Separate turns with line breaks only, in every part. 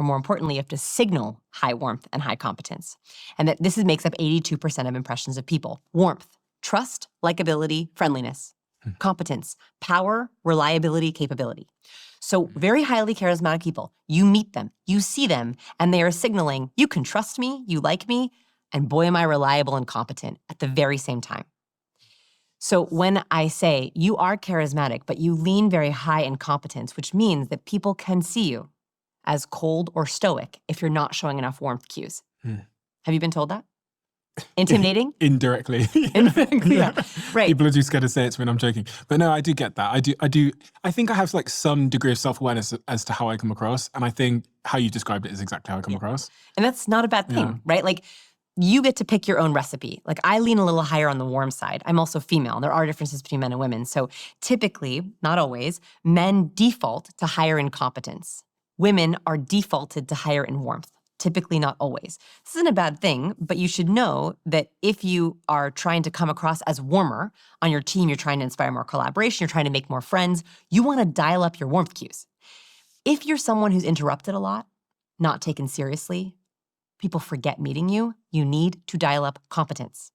or more importantly, you have to signal high warmth and high competence. And that this makes up 82% of impressions of people. Warmth, trust, likability, friendliness. Competence, power, reliability, capability. So very highly charismatic people, you meet them, you see them, and they are signaling, you can trust me, you like me, and boy, am I reliable and competent at the very same time. So when I say you are charismatic, but you lean very high in competence, which means that people can see you as cold or stoic if you're not showing enough warmth cues. Have you been told that? Intimidating?
Indirectly.
Indirectly, yeah. Right.
People are just scared to say it to me, and I'm joking. But no, I do get that. I think I have like some degree of self-awareness as to how I come across. And I think how you described it is exactly how I come across.
And that's not a bad thing, right? Like, you get to pick your own recipe. Like, I lean a little higher on the warm side. I'm also female, and there are differences between men and women. So typically, not always, men default to higher in competence. Women are defaulted to higher in warmth. Typically, not always. This isn't a bad thing, but you should know that if you are trying to come across as warmer on your team, you're trying to inspire more collaboration, you're trying to make more friends, you want to dial up your warmth cues. If you're someone who's interrupted a lot, not taken seriously, people forget meeting you, you need to dial up competence.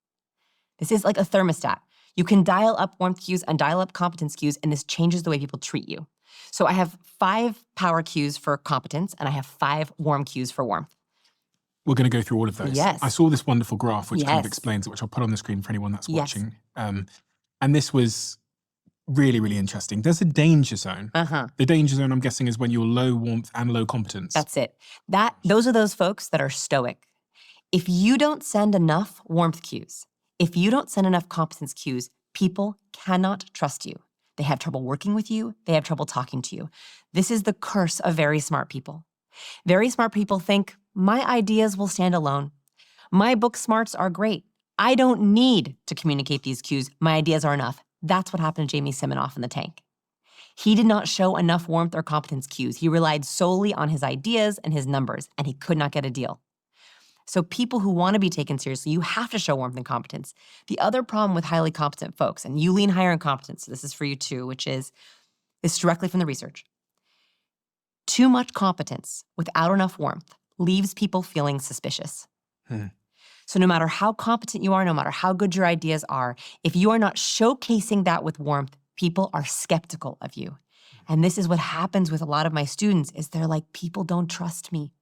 This is like a thermostat. You can dial up warmth cues and dial up competence cues, and this changes the way people treat you. So I have 5 power cues for competence, and I have 5 warm cues for warmth.
We're going to go through all of those.
Yes.
I saw this wonderful graph which kind of explains it, which I'll put on the screen for anyone that's watching. And this was really, really interesting. There's a danger zone. The danger zone, I'm guessing, is when you're low warmth and low competence.
That's it. Those are those folks that are stoic. If you don't send enough warmth cues, if you don't send enough competence cues, people cannot trust you. They have trouble working with you. They have trouble talking to you. This is the curse of very smart people. Very smart people think, my ideas will stand alone. My book smarts are great. I don't need to communicate these cues. My ideas are enough. That's what happened to Jamie Siminoff in the tank. He did not show enough warmth or competence cues. He relied solely on his ideas and his numbers, and he could not get a deal. So people who want to be taken seriously, you have to show warmth and competence. The other problem with highly competent folks, and you lean higher in competence, so this is for you too, which is, this is directly from the research. Too much competence without enough warmth leaves people feeling suspicious. So no matter how competent you are, no matter how good your ideas are, if you are not showcasing that with warmth, people are skeptical of you. And this is what happens with a lot of my students, is they're like, people don't trust me.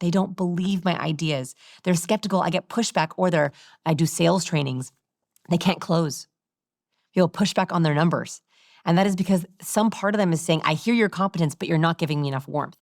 They don't believe my ideas. They're skeptical. I get pushback, or I do sales trainings. They can't close. People push back on their numbers. And that is because some part of them is saying, I hear your competence, but you're not giving me enough warmth.